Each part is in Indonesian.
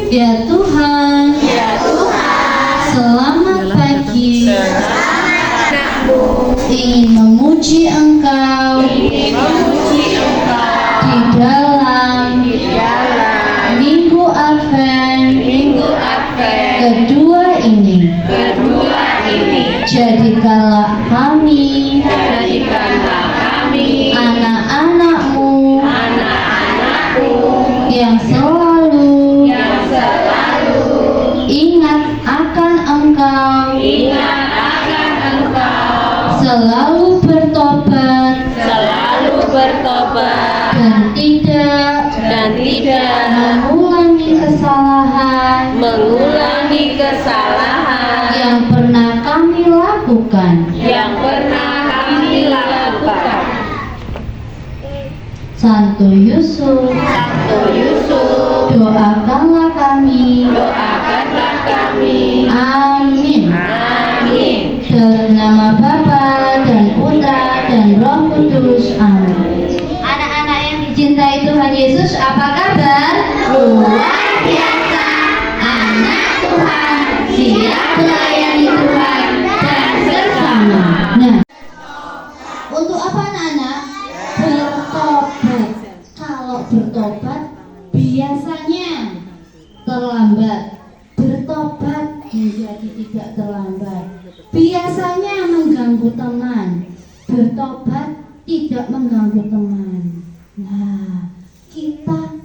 Ya Tuhan, selamat pagi. Ingin memuji Engkau di dalam Minggu Advent kedua ini. Jadikanlah kami anak-anak-Mu yang selalu ingat akan Engkau, selalu bertobat dan tidak mengulangi kesalahan yang pernah kami lakukan. Santo Yusuf, doakanlah kami. Amin. Dalam nama Bapa dan Putra dan Roh Kudus. Amin. Anak-anak yang dicintai Tuhan Yesus, apa kabar? Luar biasa. Anak Tuhan siap melayani Tuhan dan bersama. Nah, untuk apa anak-anak? Bertobat. Kalau bertobat biasanya terlambat. Bertobat menjadi tidak terlambat. Biasanya mengganggu teman. Bertobat tidak mengganggu teman. Nah, kita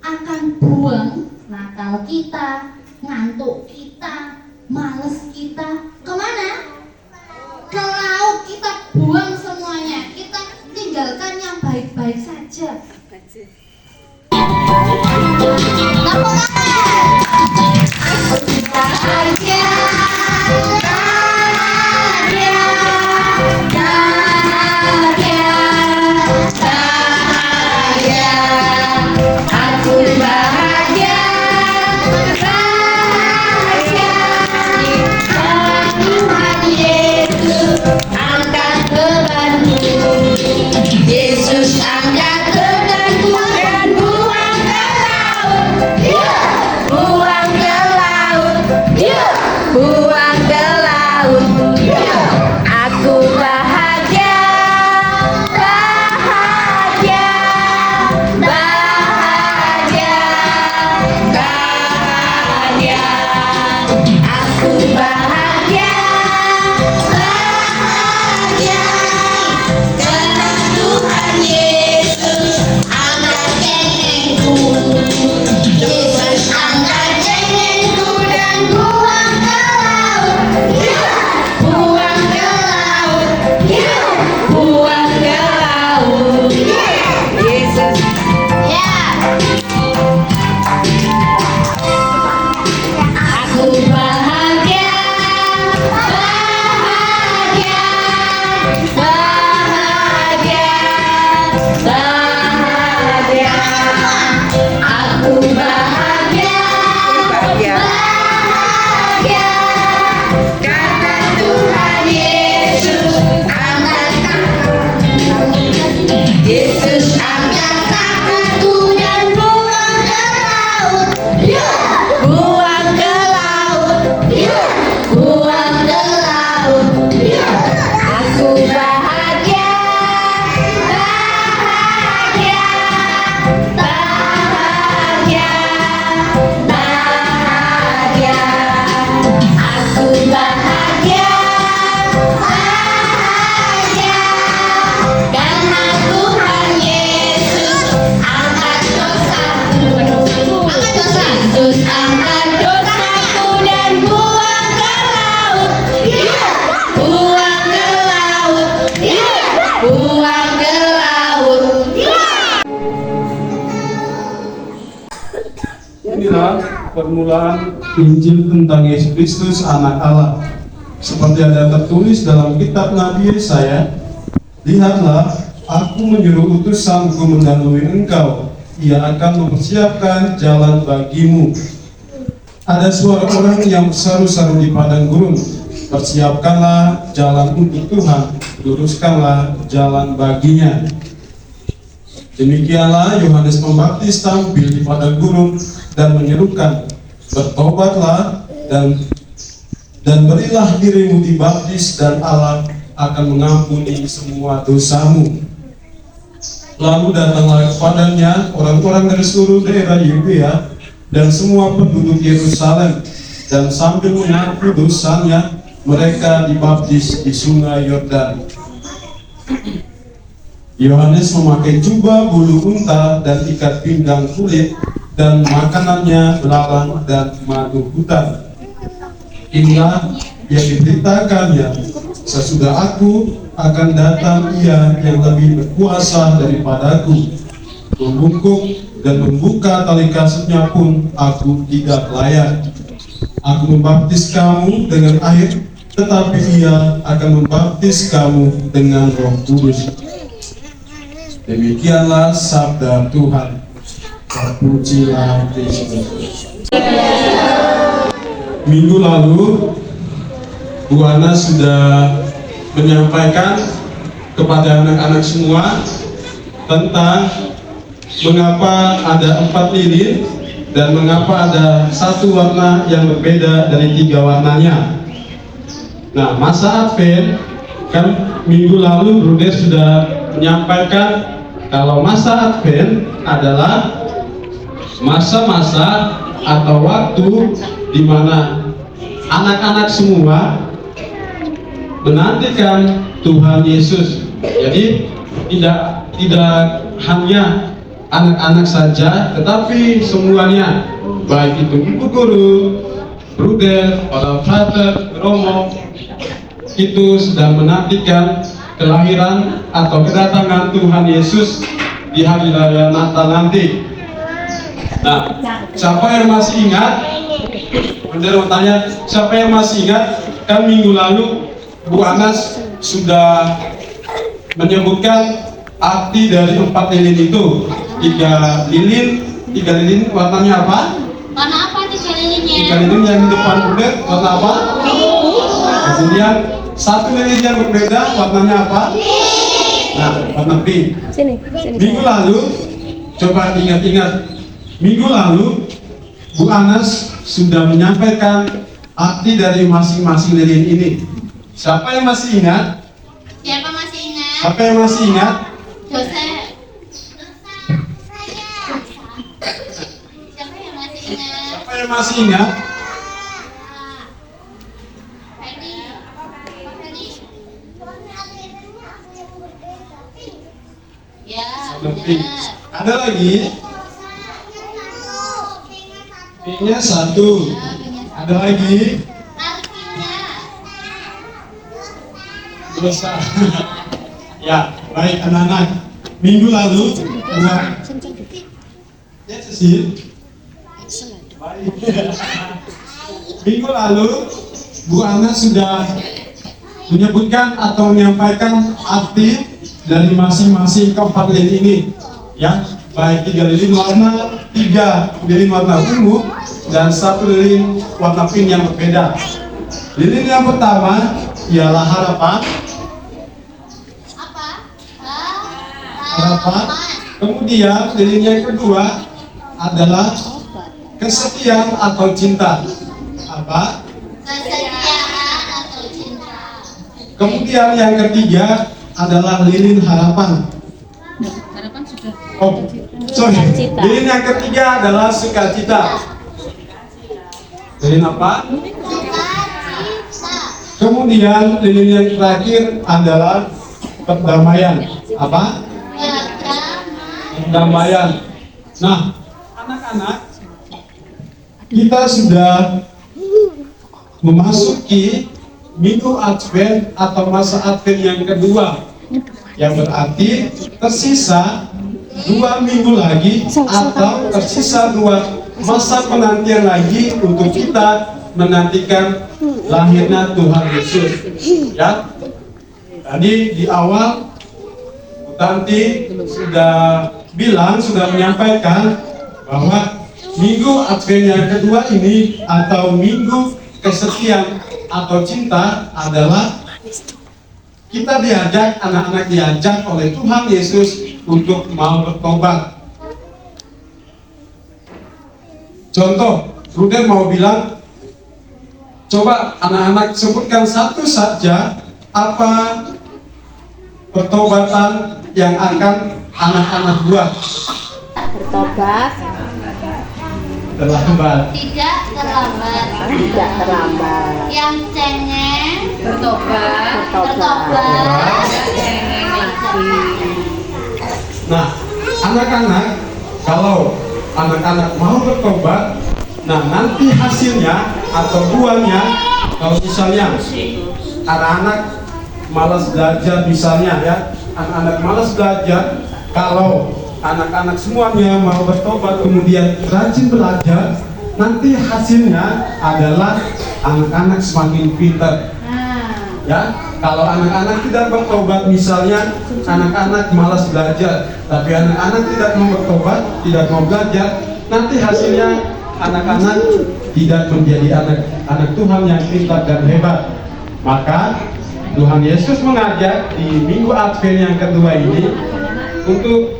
akan buang nakal kita, ngantuk kita, males kita. Kemana? Ke laut. Kita buang semuanya. Kita tinggalkan yang baik-baik saja. Inilah permulaan Injil tentang Yesus Kristus Anak Allah. Seperti ada tertulis dalam kitab Nabi Yesaya, "Lihatlah, aku menyuruh utusanku mendahului engkau, ia akan mempersiapkan jalan bagimu." Ada suara orang yang berseru-seru di padang gurun, "Persiapkanlah jalan untuk Tuhan, luruskanlah jalan baginya." Demikianlah Yohanes Pembaptis tampil di padang gunung dan menyerukan, bertobatlah dan berilah dirimu dibaptis dan Allah akan mengampuni semua dosamu. Lalu datanglah kepadanya orang-orang dari seluruh daerah Yudea dan semua penduduk Yerusalem, dan sambil mengaku dosanya mereka dibaptis di sungai Yordan. Yohanes memakai jubah bulu unta dan ikat pinggang kulit, dan makanannya belalang dan madu hutan. Inilah yang diberitakannya, sesudah aku akan datang ia yang lebih berkuasa daripadaku. Membungkuk dan membuka tali kasutnya pun aku tidak layak. Aku membaptis kamu dengan air, tetapi ia akan membaptis kamu dengan Roh Kudus. Demikianlah sabda Tuhan. Terpujilah Kristus. Minggu lalu Bu Ana sudah menyampaikan kepada anak-anak semua tentang mengapa ada 4 lilin dan mengapa ada satu warna yang berbeda dari 3 warnanya. Nah, masa Advent kan minggu lalu Bruder sudah menyampaikan kalau masa Advent adalah masa-masa atau waktu di mana anak-anak semua menantikan Tuhan Yesus. Jadi tidak hanya anak-anak saja, tetapi semuanya, baik itu ibu guru, bruder, para frater, romo, itu sedang menantikan kelahiran atau kedatangan Tuhan Yesus di hari raya Natal nanti. Nah, siapa yang masih ingat? Bener mau tanya, siapa yang masih ingat? Kan minggu lalu Bu Anas sudah menyebutkan arti dari 4 lilin itu. 3 lilin warnanya apa? Warna apa 3 lilinnya? 3 lilin yang di depan Bruder warna apa? Kemudian 1 lilin yang berbeda warnanya apa? Nah, warna pink. Sini. Minggu lalu, coba ingat-ingat. Minggu lalu, Bu Anas sudah menyampaikan arti dari masing-masing lilin ini. Siapa yang masih ingat? Siapa masih ingat? Siapa yang masih ingat? Joseph. Siapa yang masih ingat? Siapa yang masih ingat? Fedi. Ya, Warna pink. benar. Ada lagi? Pinknya 1. Ada lagi? Artinya. Dosa. Ya, baik anak-anak. Minggu lalu, ya Cecil. Baik. Minggu lalu, Bu Ana sudah menyebutkan atau menyampaikan arti dari masing-masing keempat lilin ini. Ya, baik 3 lilin warna, 3 lilin warna ungu, dan 1 lilin warna pink yang berbeda. Lilin yang pertama ialah harapan. Apa? Harapan. Kemudian lilin yang kedua adalah kesetiaan atau cinta. Apa? Kesetiaan atau cinta. Kemudian yang ketiga adalah lilin harapan. Oh, sorry. Sukacita. Lilin yang ketiga adalah sukacita. Lilin apa? Sukacita. Kemudian lilin yang terakhir adalah perdamaian. Apa? Perdamaian. Nah, anak-anak, kita sudah memasuki minggu Advent atau masa Advent yang kedua, yang berarti tersisa 2 minggu lagi atau tersisa 2 masa penantian lagi untuk kita menantikan lahirnya Tuhan Yesus. Ya, tadi di awal Bu Tanti sudah menyampaikan bahwa minggu Advent yang kedua ini atau minggu kesetiaan atau cinta adalah kita diajak, anak-anak diajak oleh Tuhan Yesus untuk mau bertobat. Contoh, Bruder mau bilang, coba anak-anak sebutkan satu saja apa pertobatan yang akan anak-anak buat. Bertobat Terlambat. Tidak terlambat. tidak terlambat. Yang cengeng Bertobat bertobat. cengeng lagi. Nah, anak-anak, kalau anak-anak mau bertobat, nah nanti hasilnya atau buahnya, kalau misalnya anak-anak malas belajar misalnya ya, anak-anak malas belajar, kalau anak-anak semuanya mau bertobat kemudian rajin belajar, nanti hasilnya adalah anak-anak semakin pintar. Ya, kalau anak-anak tidak bertobat misalnya anak-anak malas belajar, tapi anak-anak tidak mau bertobat, tidak mau belajar, nanti hasilnya anak-anak tidak menjadi anak Tuhan yang pintar dan hebat. Maka Tuhan Yesus mengajak di Minggu Advent yang kedua ini untuk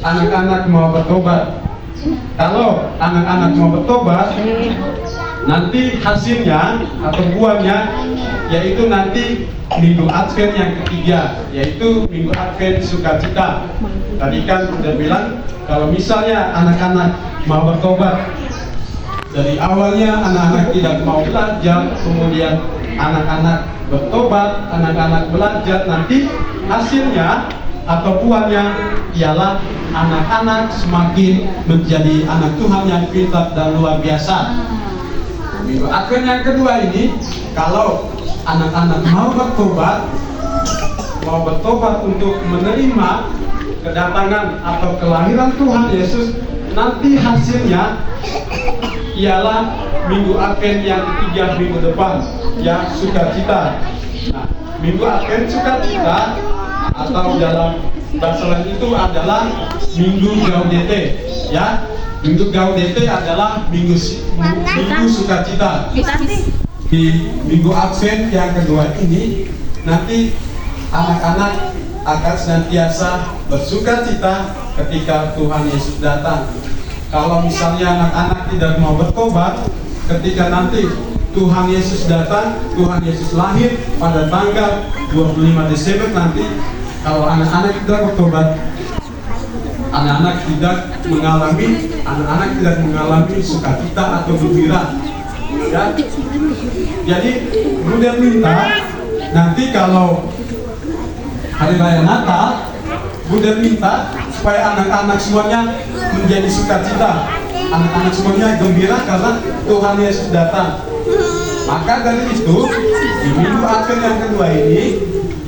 anak-anak mau bertobat. Kalau anak-anak mau bertobat, nanti hasilnya atau buahnya yaitu nanti Minggu Advent yang ketiga, yaitu Minggu Advent sukacita. Tadi kan udah bilang kalau misalnya anak-anak mau bertobat, dari awalnya anak-anak tidak mau belajar, kemudian anak-anak bertobat, anak-anak belajar, nanti hasilnya atau buahnya ialah anak-anak semakin menjadi anak Tuhan yang pintar dan luar biasa. Minggu Advent yang kedua ini, kalau anak-anak mau bertobat untuk menerima kedatangan atau kelahiran Tuhan Yesus, nanti hasilnya ialah Minggu Advent yang ketiga minggu depan, ya, sukacita. Nah, Minggu Advent sukacita atau dalam bahasa lain itu adalah Minggu Gaudete, ya. Minggu Gaudete adalah minggu sukacita. Di Minggu Advent yang kedua ini nanti anak-anak akan senantiasa bersukacita ketika Tuhan Yesus datang. Kalau misalnya anak-anak tidak mau bertobat, ketika nanti Tuhan Yesus datang, Tuhan Yesus lahir pada tanggal 25 Desember nanti, kalau anak-anak tidak bertobat, anak-anak tidak mengalami sukacita atau gembira. Ya. Jadi Bruder minta nanti kalau hari raya Natal, Bruder minta supaya anak-anak semuanya menjadi sukacita, anak-anak semuanya gembira karena Tuhan Yesus datang. Maka dari itu di Minggu Advent yang kedua ini,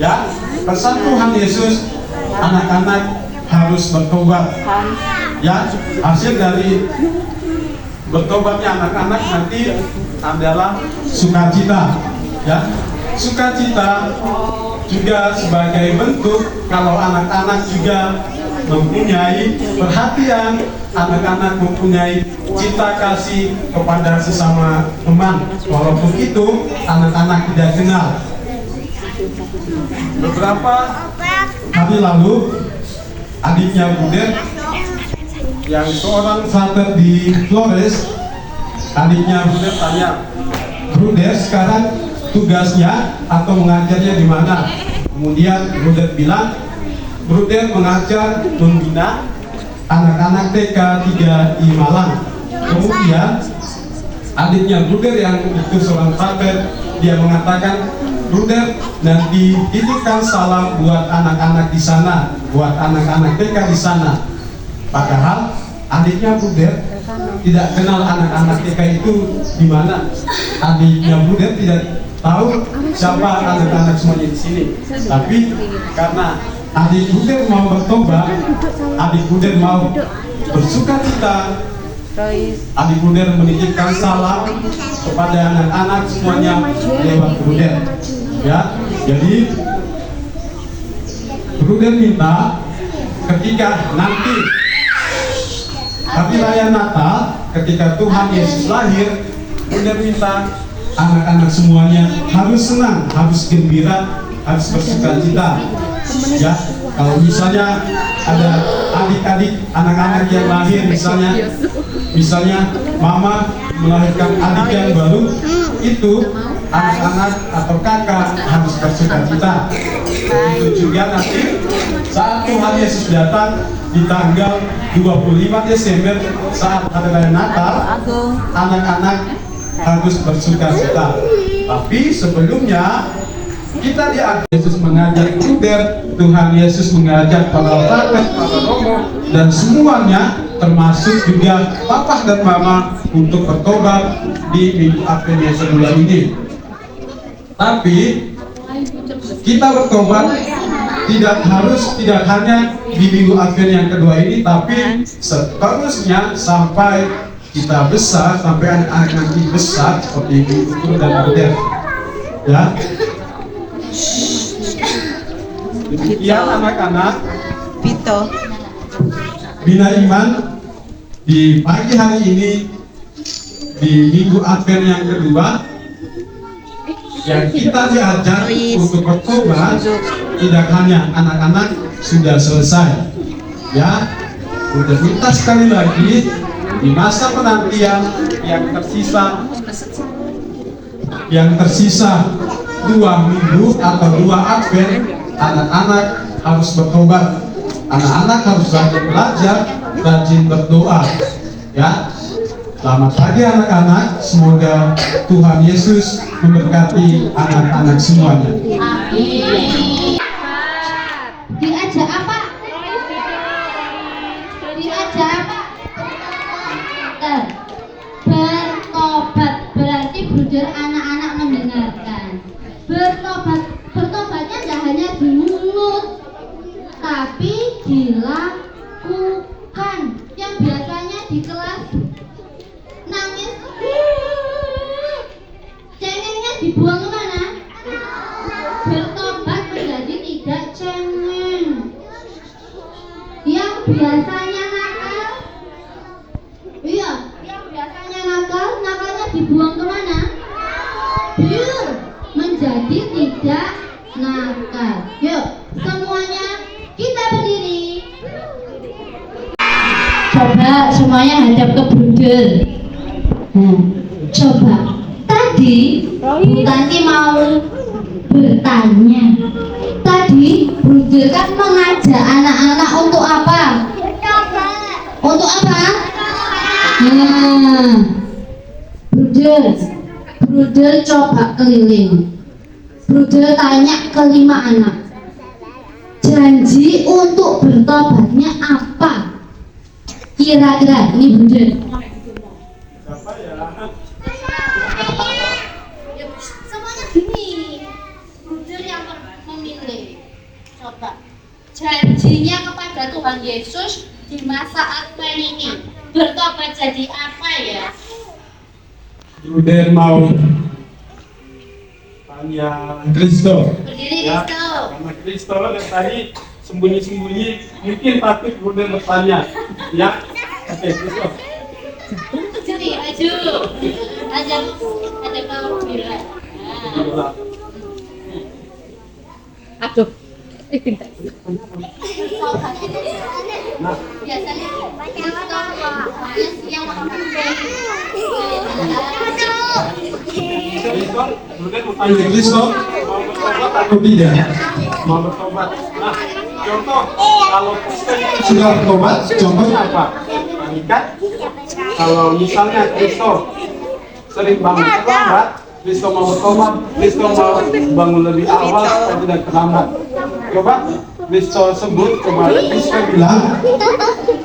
ya, pesan Tuhan Yesus, anak-anak harus bertobat. Ya, hasil dari bertobatnya anak-anak nanti adalah sukacita. Ya, sukacita juga sebagai bentuk kalau anak-anak juga mempunyai perhatian, anak-anak mempunyai cinta kasih kepada sesama teman, walaupun itu anak-anak tidak kenal. Beberapa hari lalu adiknya Bruder yang seorang frater di Flores, adiknya Bruder tanya, Bruder sekarang tugasnya atau mengajarnya di mana? Kemudian Bruder bilang, Bruder mengajar membina anak-anak TK 3 di Malang. Kemudian adiknya Bruder yang itu seorang frater, dia mengatakan, Bruder nanti titipkan salam buat anak-anak di sana, buat anak-anak TK di sana. Padahal adiknya Bruder tidak kenal anak-anak TK itu di mana. Adiknya Bruder tidak tahu siapa anak-anak semuanya di sini. Tapi karena adik Bruder mau bertobat, adik Bruder mau bersukacita, adik Bruder menitipkan salam kepada anak-anak semuanya lewat Bruder. Ya, jadi Bruder minta ketika nanti hari raya Natal, ketika Tuhan Yesus lahir, Bruder minta anak-anak semuanya harus senang, harus gembira, harus bersukacita. Ya, kalau misalnya ada adik-adik anak-anak yang lahir, misalnya mama melahirkan adik yang baru, itu anak-anak atau kakak harus bersukacita. Itu juga nanti saat Tuhan Yesus datang di tanggal 25 Desember saat hari raya Natal, anak-anak harus bersukacita. Tapi sebelumnya kita diajak Yesus mengajak Luther, Tuhan Yesus mengajak para rakyat, para romo, dan semuanya termasuk juga papa dan mama untuk bertobat di Minggu Advent yang kedua ini. Tapi kita bertobat tidak hanya di Minggu Advent yang kedua ini, tapi seterusnya sampai kita besar, sampai anak-anak nanti besar seperti Ibu Tutur dan Luther. Ya. Demikian anak-anak Pito. Bina Iman di pagi hari ini di Minggu Advent yang kedua yang kita diajar untuk bertobat. Tidak hanya anak-anak sudah selesai, ya, udah minta sekali lagi di masa penantian yang tersisa 2 minggu atau 2 Advent, anak-anak harus bertobat, anak-anak harus rajin belajar, rajin berdoa, ya. Selamat pagi anak-anak, semoga Tuhan Yesus memberkati anak-anak semuanya. Amin. Diajak apa? Diajak apa? Bertobat. Berarti bruder anak-anak mendengarkan. Bertobatnya tidak hanya di mulut, tapi dilakukan. Yang biasanya di kelas nangis, cengengnya dibuang kemana? Bertobat menjadi tidak cengeng. Yang biasanya nakal, iya, yang biasanya nakalnya dibuang kemana? Biar menjadi tidak nakal. Yuk, semuanya kita berdiri. Coba semuanya hadap ke bruder. Coba. Tadi Bu Tanti mau bertanya. Tadi bruder kan mengajak anak-anak untuk apa? Untuk apa? Bruder coba keliling. Bruder tanya ke 5 anak. Janji untuk bertobatnya apa? Kira-kira ini bruder. Siapa ya? Semuanya gini. Bruder yang memilih. Coba. Janjinya kepada Tuhan Yesus di masa Advent ini. Bertobat jadi apa ya? Bruder mau tanya Kristo. Berdiri Ya, Kristo. karena Kristo dari tadi sembunyi-sembunyi, mungkin takut Bruder bertanya. Ya, oke Kristo. Jadi maju. Ada kau bilang. Nah. Aduh. Pintar. Nah, Biasanya Kristo yang Kristo, Bruder mau tanya Kristo, mau bertobat atau tidak? Mau bertobat. Nah, contoh kalau Kristo sudah bertobat, contohnya apa? Ikan. Kalau misalnya Kristo sering bangun terlambat, Kristo mau bertobat, Kristo mau bangun lebih awal supaya tidak terlambat. Coba Kristo sebut kemarin, Kristo bilang,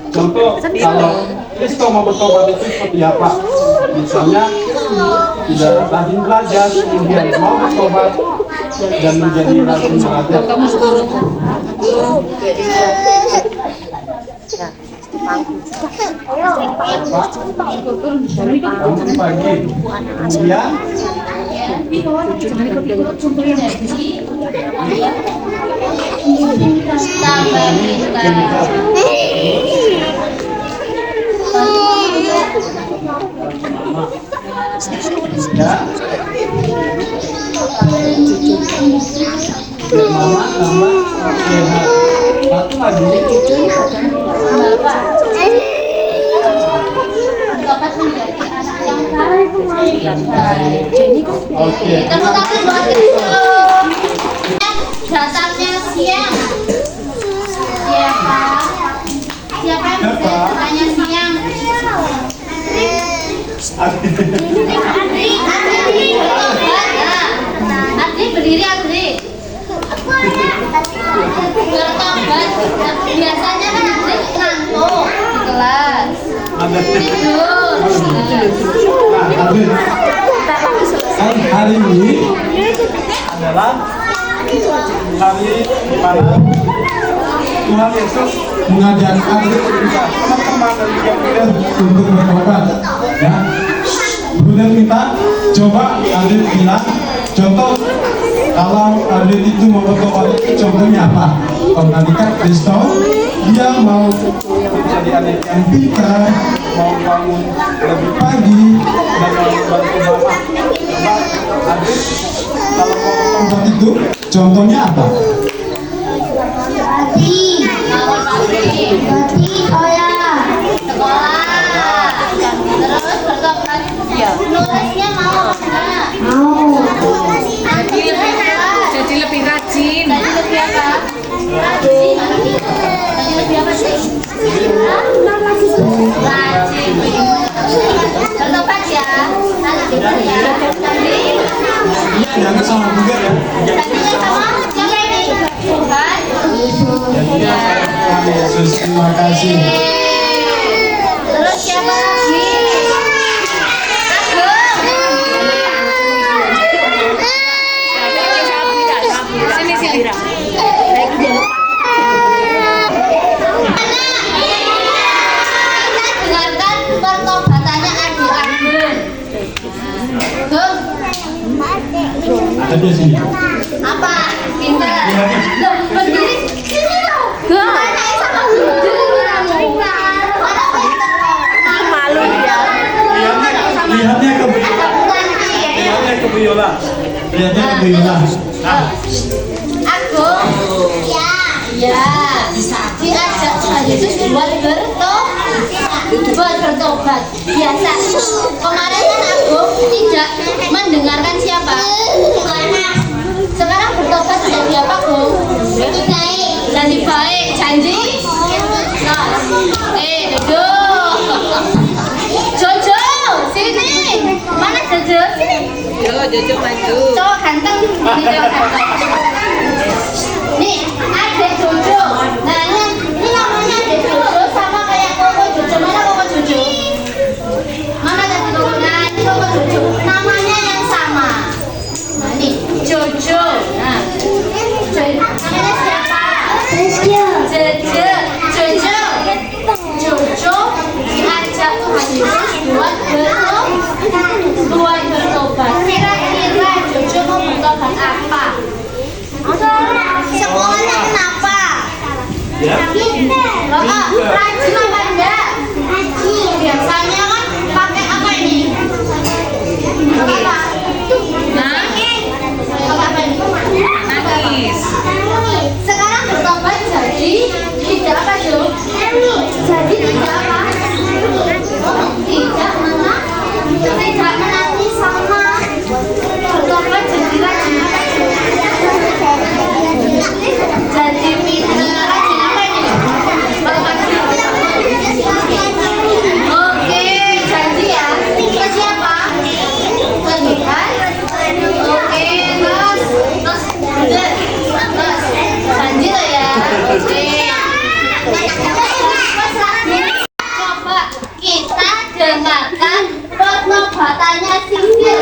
contoh kalau Kristo mau bertobat itu seperti apa? Misalnya tidak rajin belajar, kemudian mau bertobat dan menjadi rajin belajar. Bangun pagi, kemudian ya, biar mama tambah sehat. Satu lagi Bertobat menjadi anak yang baik. Oke. Tepuk tangan buat Kristus. Datangnya siang. Siapa? Siapa yang bisa datangnya siang? Adri berdiri Adri. Bertobat. Biasanya kan Adri ngantuk di kelas. Tidur. Nah, Adri, kan hari ini adalah hari di mana Tuhan Yesus mengajak Adri juga teman-teman dan juga Bruder untuk bertobat. Ya, Bruder minta coba Adri bilang contoh kalau Adri itu mau bertobat itu contohnya apa? Kalau tadi kan Kristo dia mau menjadi adik yang pintar, mau bangun lebih pagi dan mau bantu mama. Coba Adri kalau mau bertobat itu contohnya apa? Berarti sekolah. Terus bertobat. Nulisnya mau enggak? Mau. Jadi lebih rajin. Tadi lebih apa? Tadi lebih apa sih? Rajin. Bertobat ya. Nanti ya. Nanti. Jangan sama juga ya. Tadinya sama siapa ini? Tuhan. Tuhan Yesus, terima kasih. Terus siapa lagi? Sini sini. Dengarkan pertobatannya adik Agung. Gung, Ada di sini. apa? Pintar. Loh, berdiri sini loh. Tanyain sama Budi. Mana pintar? Malu ya. Lihatnya ke lihatnya ke Biola. Lihatnya ke Biola. Nah, Agung. Ya. Diajak Tuhan Yesus buat bertobat. Biasa. Kemarin kan Agung tidak mendengarkan siapa? Sekarang bertobat jadi apa, Gung? Jadi baik. Janji? Nah. Duduk. Jojo, sini. Mana Jojo? Sini. Yo, Jojo maju. Cowok ganteng. Ini cowok ganteng. Nih, adik Jojo. Nah, ini namanya adik Jojo sama kayak Koko Jojo. Mana Koko Jojo? Mana tadi Koko? Nah, ini Koko Jojo. Namanya yang sama. Nah, ini Jojo. Nah, namanya siapa? Jojo. Jojo. Jojo diajak Tuhan Yesus buat bertobat. Kira-kira Jojo mau bertobat apa? Sekolahnya kenapa? ya. Bapak, rajin apa enggak? Rajin. Biasanya kan pakai apa ini? Apa? Nah, Apa ini? nangis. Sekarang bertobat jadi tidak apa tuh? Jadi tidak apa? Tidak menangis sama bertobat jadi rajin apa tuh? Jadi pintar rajin apa ini? Bertobat. Oke, janji ya. Ke siapa? Ke Tuhan. Oke, terus janji loh ya. Oke. Coba kita dengarkan pertobatannya Sisil.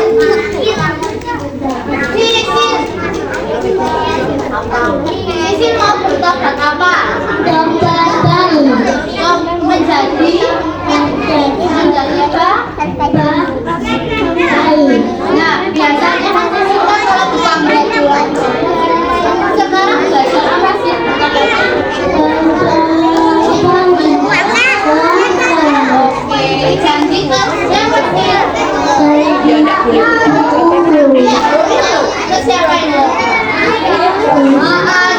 Sisil mau bertobat apa? Tobat baru. Menjadi apa? Nah, biasanya kan Sisil kan kalau tukang baju. Sekarang belajar apa sih? Oke, janji terusnya pasti. Dia enggak boleh. Terus siapa ini?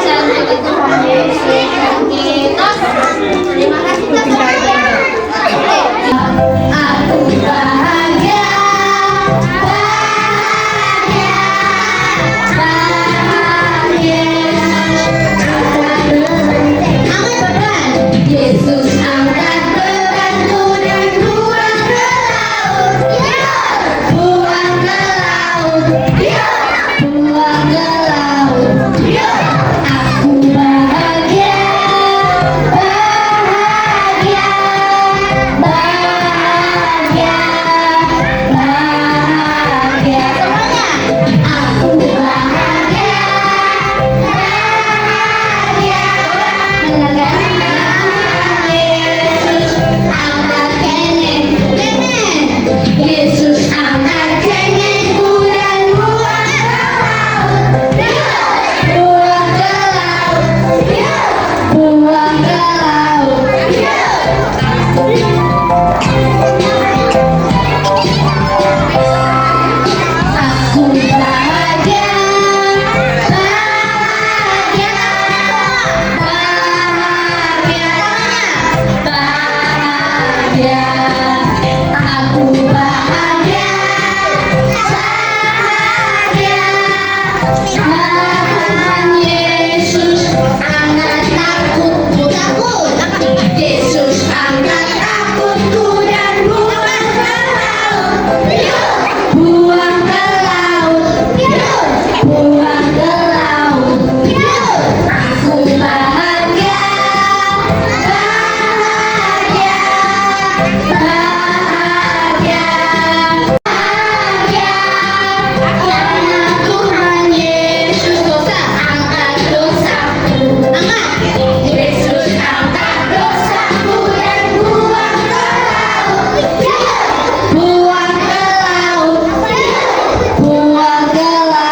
Janji itu Tuhan Yesus. Kita Aku bahagia, bahagia, bahagia. Angkat beban. Yesus angkat bebanku dan buang ke laut. Buang ke laut. Buang ke laut. Aku bahagia, bahagia, bahagia, bahagia. Semuanya. Aku bahagia, bahagia. Yesus angkat kenekku dan buang ke laut. Buang ke laut. Buang ke laut. Aku bahagia, bahagia, bahagia, bahagia. Aku bahagia, bahagia. Tuhan Yesus angkat takutku, takut. Yesus angkat takutku dan buang ke laut. Buang ke laut. Buang ke laut. Aku bahagia, bahagia, bahagia, bahagia. Karena Tuhan Yesus dosa angkat dosaku. Angkat. Yesus angkat dosaku dan buang ke laut. Buang ke laut. Buang ke laut.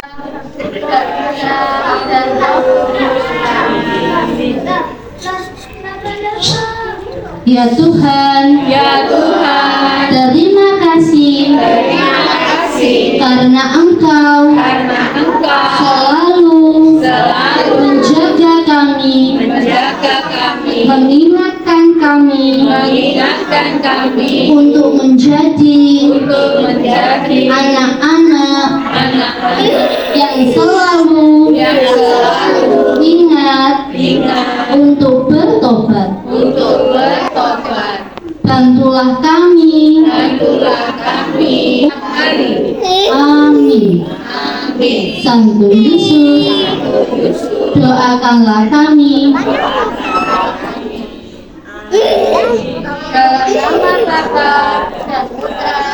Ya Tuhan, Ya Tuhan, terima kasih terima kasih karena Engkau karena Engkau selalu selalu menjaga kami, menjaga kami, mengingatkan kami mengingatkan kami untuk menjadi anak-anak anak-anak yang selalu ingat untuk bertobat. untuk bertobat. Bantulah kami. Bantulah kami. Mari. Amin. Amin. Santo Yesus, doakanlah kami. Dalam nama Bapa dan Putra